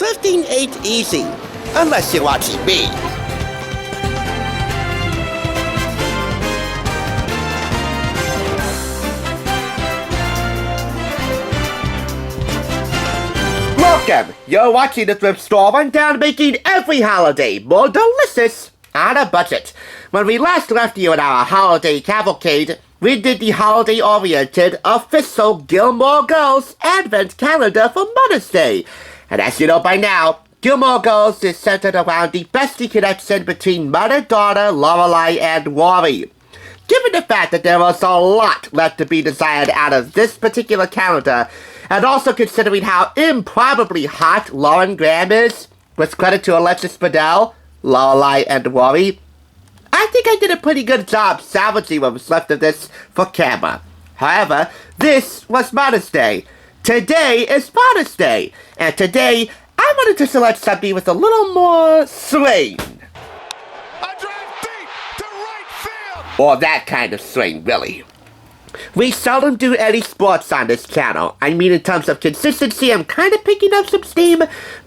thrifting ain't easy, unless you're watching me. Welcome! You're watching the Thrift Store Rundown, making every holiday more delicious on a budget. When we last left you in our holiday cavalcade, we did the holiday-oriented official Gilmore Girls Advent Calendar for Mother's Day. And as you know by now, Gilmore Girls is centered around the bestie connection between mother-daughter Lorelai and Rory. Given the fact that there was a lot left to be desired out of this particular calendar, and also considering how improbably hot Lauren Graham is, with credit to Alexis Bledel, Lorelai, and Rory, I think I did a pretty good job salvaging what was left of this for camera. However, this was Mother's Day. Today is Father's Day, and today I wanted to select something with a little more swing. I drive deep to right field! Or that kind of swing, really. We seldom do any sports on this channel. I mean, in terms of consistency, I'm kind of picking up some steam,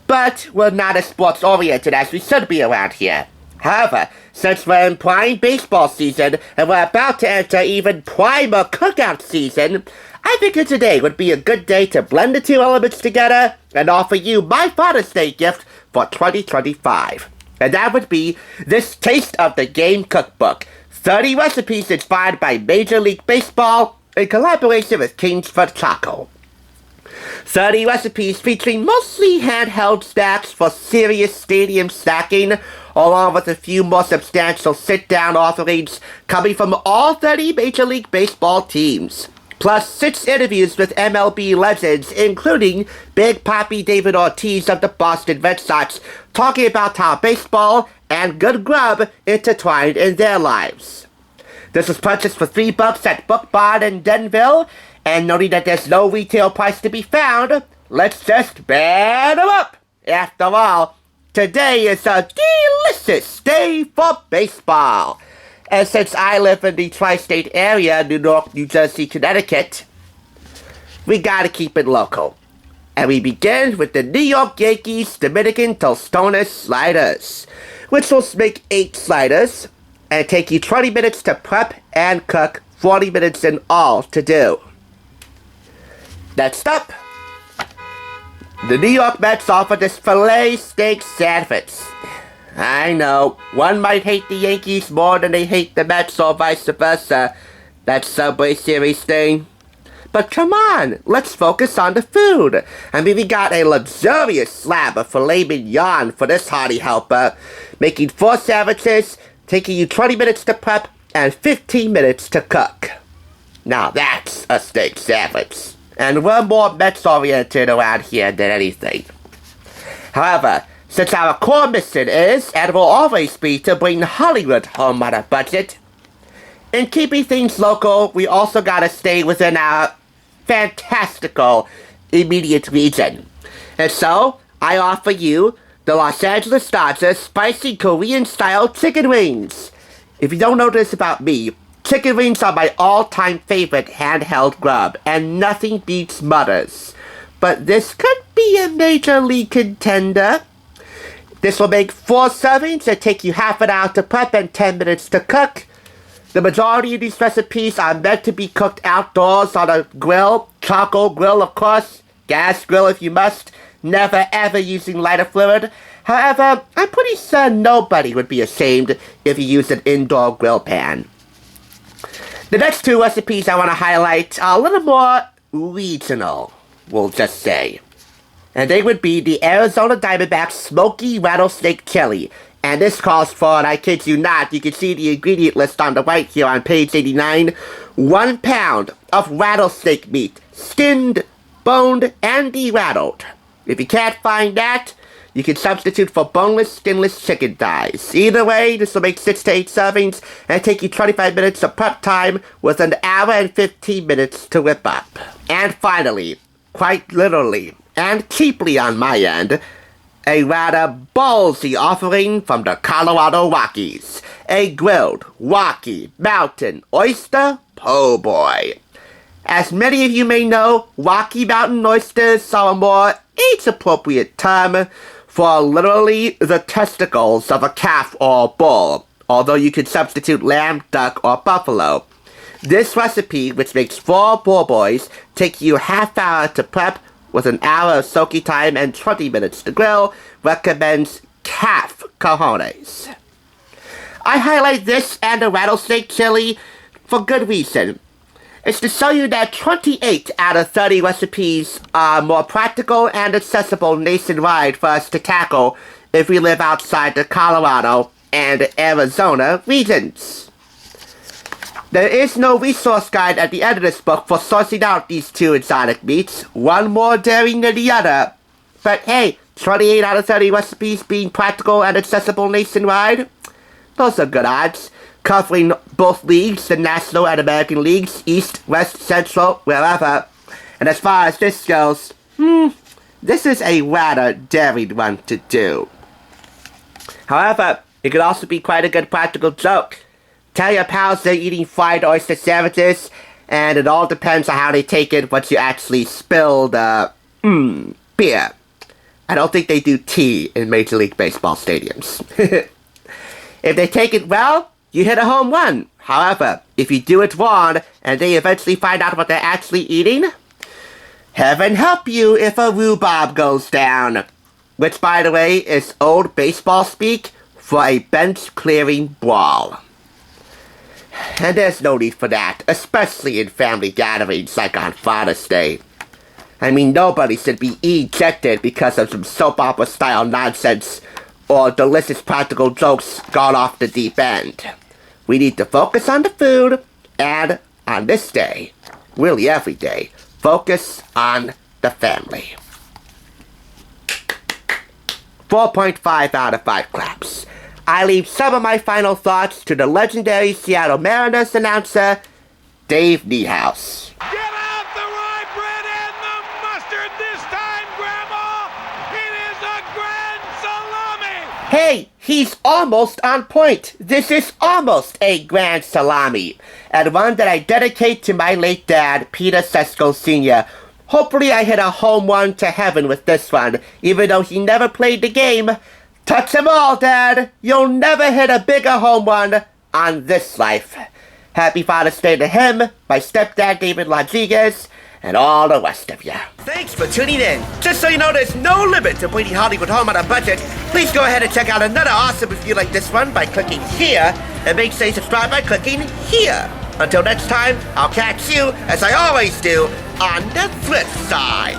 but we're not as sports-oriented as we should be around here. However, since we're in prime baseball season, and we're about to enter even primer cookout season, I figured today would be a good day to blend the two elements together and offer you my Father's Day gift for 2025. And that would be this Taste of the Game Cookbook, 30 recipes inspired by Major League Baseball in collaboration with Kingsford Choco. 30 recipes featuring mostly handheld snacks for serious stadium snacking, along with a few more substantial sit-down offerings coming from all 30 Major League Baseball teams. Plus 6 interviews with MLB legends, including Big Papi David Ortiz of the Boston Red Sox, talking about how baseball and good grub intertwined in their lives. This was purchased for $3 at Book Barn in Denville, and noting that there's no retail price to be found, let's just ban them up. After all, today is a delicious day for baseball. And since I live in the tri-state area, New York, New Jersey, Connecticut, we gotta keep it local. And we begin with the New York Yankees Dominican Tostones Sliders, which will make 8 sliders and take you 20 minutes to prep and cook, 40 minutes in all to do. Next up, the New York Mets offer this filet steak sandwich. I know, one might hate the Yankees more than they hate the Mets or vice versa. That Subway Series thing. But come on, let's focus on the food. I mean, we got a luxurious slab of filet mignon for this hearty helper, making 4 sandwiches, taking you 20 minutes to prep and 15 minutes to cook. Now that's a steak sandwich. And we're more Mets-oriented around here than anything. However, since our core mission is, and will always be, to bring Hollywood home on a budget, in keeping things local, we also gotta stay within our fantastical immediate region. And so, I offer you the Los Angeles Dodgers spicy Korean-style chicken wings. If you don't know this about me, chicken wings are my all-time favorite handheld grub, and nothing beats Mother's. But this could be a major league contender. This will make 4 servings and take you half an hour to prep and 10 minutes to cook. The majority of these recipes are meant to be cooked outdoors on a grill, charcoal grill of course, gas grill if you must, never ever using lighter fluid. However, I'm pretty sure nobody would be ashamed if you use an indoor grill pan. The next 2 recipes I want to highlight are a little more regional, we'll just say. And they would be the Arizona Diamondbacks Smoky Rattlesnake Chili. And this calls for, and I kid you not, you can see the ingredient list on the right here on page 89, 1 pound of rattlesnake meat, skinned, boned, and de-rattled. If you can't find that, you can substitute for boneless, skinless chicken thighs. Either way, this will make 6 to 8 servings and take you 25 minutes of prep time with an hour and 15 minutes to whip up. And finally, quite literally, and cheaply on my end, a rather ballsy offering from the Colorado Rockies. A grilled Rocky Mountain oyster po' boy. As many of you may know, Rocky Mountain oysters are a more age-appropriate term for literally the testicles of a calf or bull, although you could substitute lamb, duck, or buffalo. This recipe, which makes 4 poor boys, take you a half hour to prep with an hour of soaking time and 20 minutes to grill, recommends calf cojones. I highlight this and the rattlesnake chili for good reason. It's to show you that 28 out of 30 recipes are more practical and accessible nationwide for us to tackle if we live outside the Colorado and Arizona regions. There is no resource guide at the end of this book for sourcing out these 2 exotic meats, one more daring than the other. But hey, 28 out of 30 recipes being practical and accessible nationwide? Those are good odds, covering both leagues, the National and American leagues, East, West, Central, wherever. And as far as this goes, this is a rather daring one to do. However, it could also be quite a good practical joke. Tell your pals they're eating fried oyster sandwiches, and it all depends on how they take it once you actually spill the, beer. I don't think they do tea in Major League Baseball stadiums. If they take it well, you hit a home run. However, if you do it wrong, and they eventually find out what they're actually eating, heaven help you if a rhubarb goes down. Which, by the way, is old baseball speak for a bench-clearing brawl. And there's no need for that, especially in family gatherings like on Father's Day. I mean, nobody should be ejected because of some soap opera-style nonsense or delicious practical jokes gone off the deep end. We need to focus on the food, and on this day, really every day, focus on the family. 4.5 out of 5 claps. I leave some of my final thoughts to the legendary Seattle Mariners announcer, Dave Niehaus. Get out the rye bread and the mustard this time, Grandma! It is a grand salami! Hey, he's almost on point. This is almost a grand salami, and one that I dedicate to my late dad, Peter Sesko Sr. Hopefully I hit a home run to heaven with this one, even though he never played the game. Touch 'em all, Dad. You'll never hit a bigger home run on this life. Happy Father's Day to him, my stepdad David Rodriguez, and all the rest of you. Thanks for tuning in. Just so you know, there's no limit to bringing Hollywood home on a budget. Please go ahead and check out another awesome review like this one by clicking here, and make sure you subscribe by clicking here. Until next time, I'll catch you, as I always do, on the thrift side.